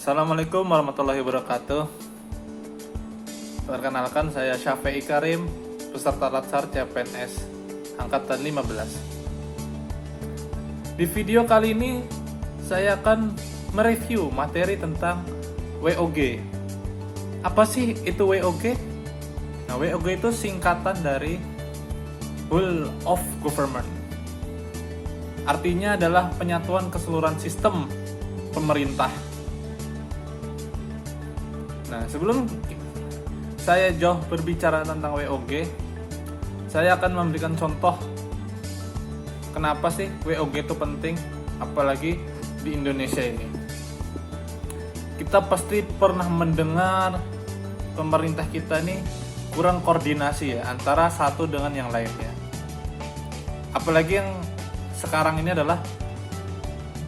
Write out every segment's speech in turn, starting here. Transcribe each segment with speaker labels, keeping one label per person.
Speaker 1: Assalamualaikum warahmatullahi wabarakatuh. Perkenalkan, saya Syafi'i Karim, peserta Latsar CPNS Angkatan 15. Di video kali ini saya akan mereview materi tentang WOG. Apa sih itu WOG? Nah, WOG itu singkatan dari Whole of Government. Artinya adalah penyatuan keseluruhan sistem pemerintah. Nah, sebelum saya jauh berbicara tentang WOG, saya akan memberikan contoh kenapa sih WOG itu penting, apalagi di Indonesia ini. Kita pasti pernah mendengar pemerintah kita nih kurang koordinasi ya antara satu dengan yang lainnya. Apalagi yang sekarang ini adalah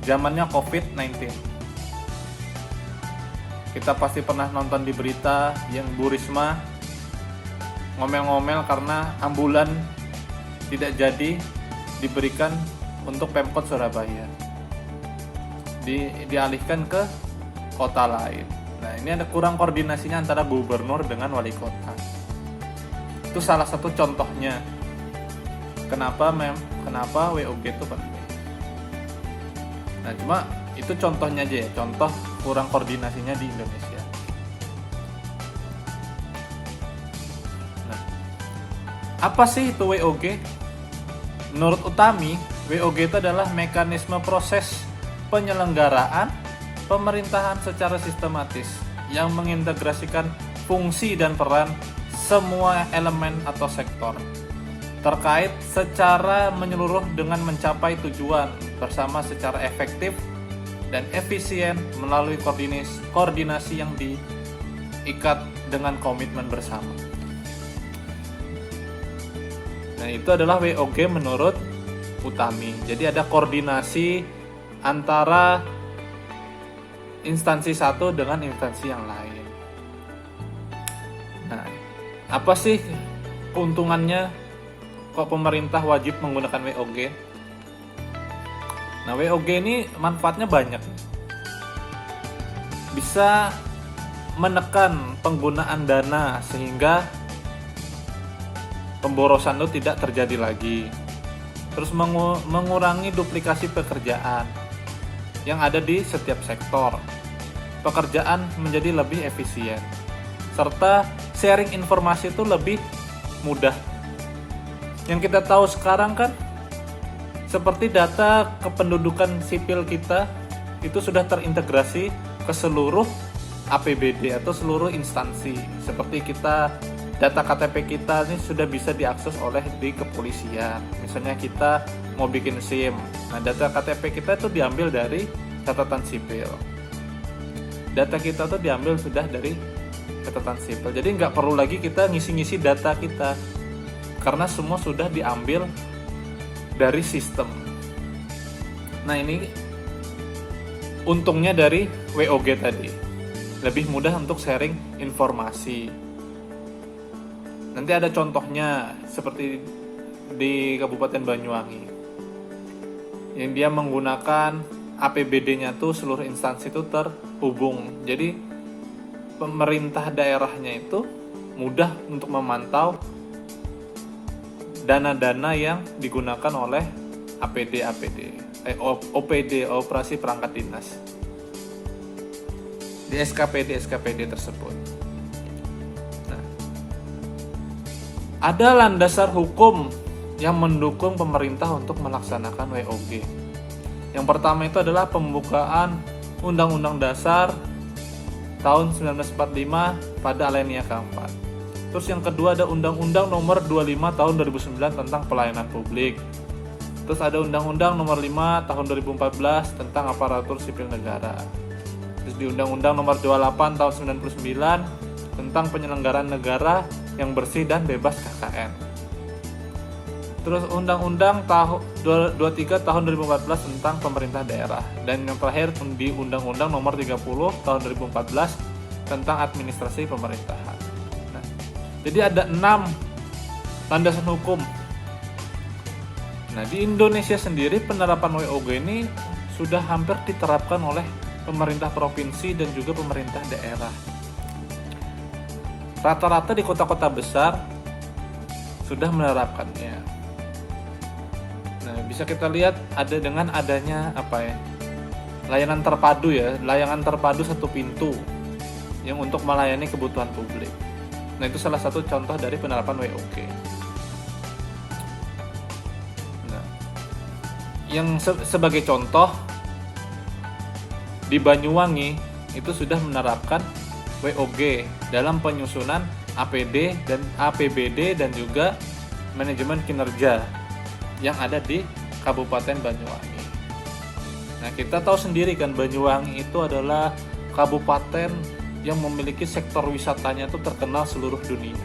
Speaker 1: zamannya COVID-19. Kita pasti pernah nonton di berita yang Bu Risma ngomel-ngomel karena ambulan tidak jadi diberikan untuk Pemkot Surabaya. Dialihkan ke kota lain. Nah, ini ada kurang koordinasinya antara gubernur dengan wali kota. Itu salah satu contohnya. Kenapa WOG itu penting. Nah, cuma itu contohnya aja ya, contoh kurang koordinasinya di Indonesia. Nah, apa sih itu WOG? Menurut Utami, WOG itu adalah mekanisme proses penyelenggaraan pemerintahan secara sistematis yang mengintegrasikan fungsi dan peran semua elemen atau sektor terkait secara menyeluruh dengan mencapai tujuan bersama secara efektif dan efisien melalui koordinasi yang diikat dengan komitmen bersama. Nah, itu adalah WOG menurut Utami. Jadi ada koordinasi antara instansi satu dengan instansi yang lain. Nah, apa sih keuntungannya kok pemerintah wajib menggunakan WOG? Nah, WOG ini manfaatnya banyak. Bisa menekan penggunaan dana sehingga pemborosan itu tidak terjadi lagi. Terus mengurangi duplikasi pekerjaan yang ada di setiap sektor. Pekerjaan menjadi lebih efisien. Serta sharing informasi itu lebih mudah. Yang kita tahu sekarang kan seperti data kependudukan sipil kita itu sudah terintegrasi ke seluruh APBD atau seluruh instansi. Seperti kita, data KTP kita ini sudah bisa diakses oleh di kepolisian. Misalnya kita mau bikin SIM, nah data KTP kita itu diambil dari catatan sipil. Data kita tuh diambil sudah dari catatan sipil. Jadi nggak perlu lagi kita ngisi-ngisi data kita, karena semua sudah diambil dari sistem. Nah, ini untungnya dari WOG tadi. Lebih mudah untuk sharing informasi. Nanti ada contohnya seperti di Kabupaten Banyuwangi. Yang dia menggunakan APBD-nya tuh seluruh instansi itu terhubung. Jadi pemerintah daerahnya itu mudah untuk memantau dana-dana yang digunakan oleh OPD, operasi perangkat dinas, di SKPD tersebut. Nah, ada landasan hukum yang mendukung pemerintah untuk melaksanakan WOG. Yang pertama itu adalah pembukaan Undang-Undang Dasar tahun 1945 pada alinea keempat. Terus yang kedua ada Undang-Undang Nomor 25 Tahun 2009 tentang Pelayanan Publik. Terus ada Undang-Undang Nomor 5 Tahun 2014 tentang Aparatur Sipil Negara. Terus di Undang-Undang Nomor 28 Tahun 99 tentang Penyelenggaraan Negara yang Bersih dan Bebas KKN. Terus Undang-Undang 23 Tahun 2014 tentang Pemerintah Daerah. Dan yang terakhir di Undang-Undang Nomor 30 Tahun 2014 tentang Administrasi Pemerintahan. Jadi ada 6 landasan hukum. Nah, di Indonesia sendiri penerapan WOG ini sudah hampir diterapkan oleh pemerintah provinsi dan juga pemerintah daerah. Rata-rata di kota-kota besar sudah menerapkannya. Nah, bisa kita lihat ada dengan adanya layanan terpadu layanan terpadu satu pintu yang untuk melayani kebutuhan publik. Nah, itu salah satu contoh dari penerapan WOG. Nah, yang sebagai contoh di Banyuwangi itu sudah menerapkan WOG dalam penyusunan APD dan APBD dan juga manajemen kinerja yang ada di Kabupaten Banyuwangi. Nah, kita tahu sendiri kan Banyuwangi itu adalah kabupaten yang memiliki sektor wisatanya itu terkenal seluruh dunia.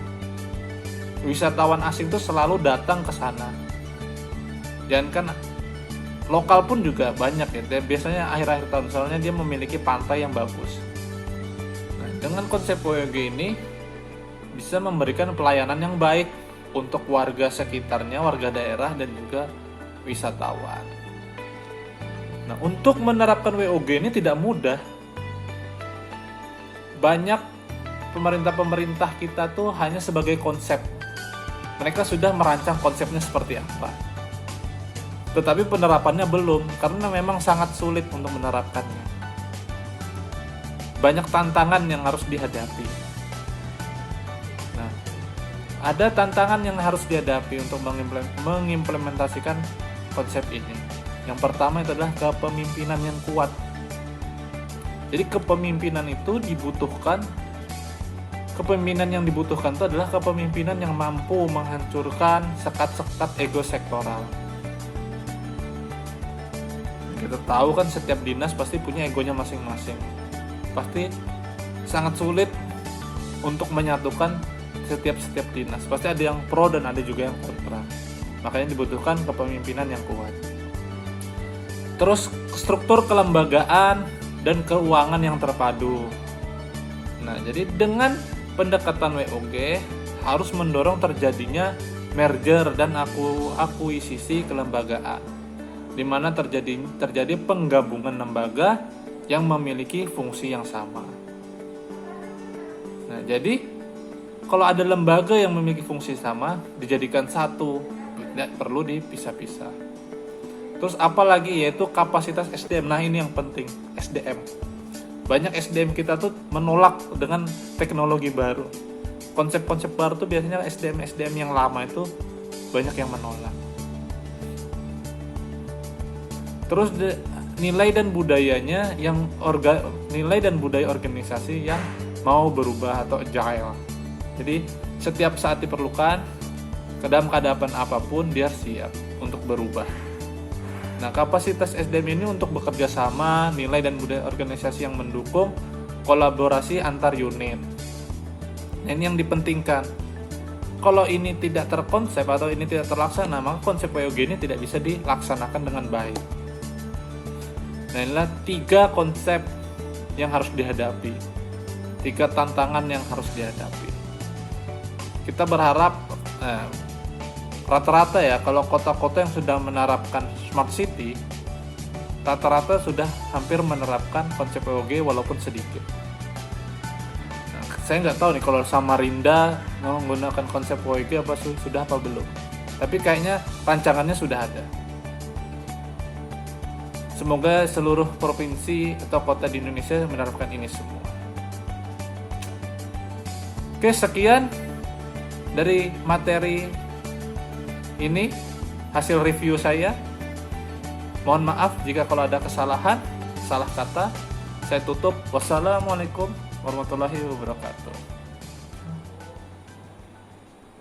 Speaker 1: Wisatawan asing itu selalu datang ke sana. Dan kan lokal pun juga banyak ya. Biasanya akhir-akhir tahun soalnya dia memiliki pantai yang bagus. Nah, dengan konsep WOG ini bisa memberikan pelayanan yang baik untuk warga sekitarnya, warga daerah dan juga wisatawan. Nah, untuk menerapkan WOG ini tidak mudah. Banyak pemerintah-pemerintah kita tuh hanya sebagai konsep. Mereka sudah merancang konsepnya seperti apa. Tetapi penerapannya belum, karena memang sangat sulit untuk menerapkannya. Banyak tantangan yang harus dihadapi. Nah, ada tantangan yang harus dihadapi untuk mengimplementasikan konsep ini. Yang pertama itu adalah kepemimpinan yang kuat. Jadi kepemimpinan itu dibutuhkan. Kepemimpinan yang dibutuhkan itu adalah kepemimpinan yang mampu menghancurkan sekat-sekat ego sektoral. Kita tahu kan setiap dinas pasti punya egonya masing-masing. Pasti sangat sulit untuk menyatukan setiap dinas. Pasti ada yang pro dan ada juga yang kontra. Makanya dibutuhkan kepemimpinan yang kuat. Terus struktur kelembagaan dan keuangan yang terpadu. Nah, jadi dengan pendekatan WOG harus mendorong terjadinya merger dan akuisisi kelembagaan, di mana terjadi penggabungan lembaga yang memiliki fungsi yang sama. Nah, jadi kalau ada lembaga yang memiliki fungsi sama dijadikan satu, tidak perlu dipisah-pisah. Terus apalagi yaitu kapasitas SDM. Nah, ini yang penting, SDM. Banyak SDM kita tuh menolak dengan teknologi baru. Konsep-konsep baru tuh biasanya SDM yang lama itu banyak yang menolak. Terus nilai dan budayanya nilai dan budaya organisasi yang mau berubah atau agile. Jadi setiap saat diperlukan, dalam keadaan apapun dia siap untuk berubah. Nah, kapasitas SDM ini untuk bekerja sama, nilai dan budaya organisasi yang mendukung kolaborasi antar unit. Nah, ini yang dipentingkan. Kalau ini tidak terkonsep atau ini tidak terlaksana, maka konsep WOG ini tidak bisa dilaksanakan dengan baik. Nah, inilah 3 konsep yang harus dihadapi, 3 tantangan yang harus dihadapi. Kita berharap rata-rata ya, kalau kota-kota yang sudah menerapkan smart city, rata-rata sudah hampir menerapkan konsep WOG walaupun sedikit. Nah, saya nggak tahu nih kalau Samarinda mau menggunakan konsep WOG sudah apa belum. Tapi kayaknya rancangannya sudah ada. Semoga seluruh provinsi atau kota di Indonesia menerapkan ini semua. Oke, sekian dari materi ini, hasil review saya. Mohon maaf jika kalau ada kesalahan, salah kata. Saya tutup. Wassalamualaikum warahmatullahi wabarakatuh.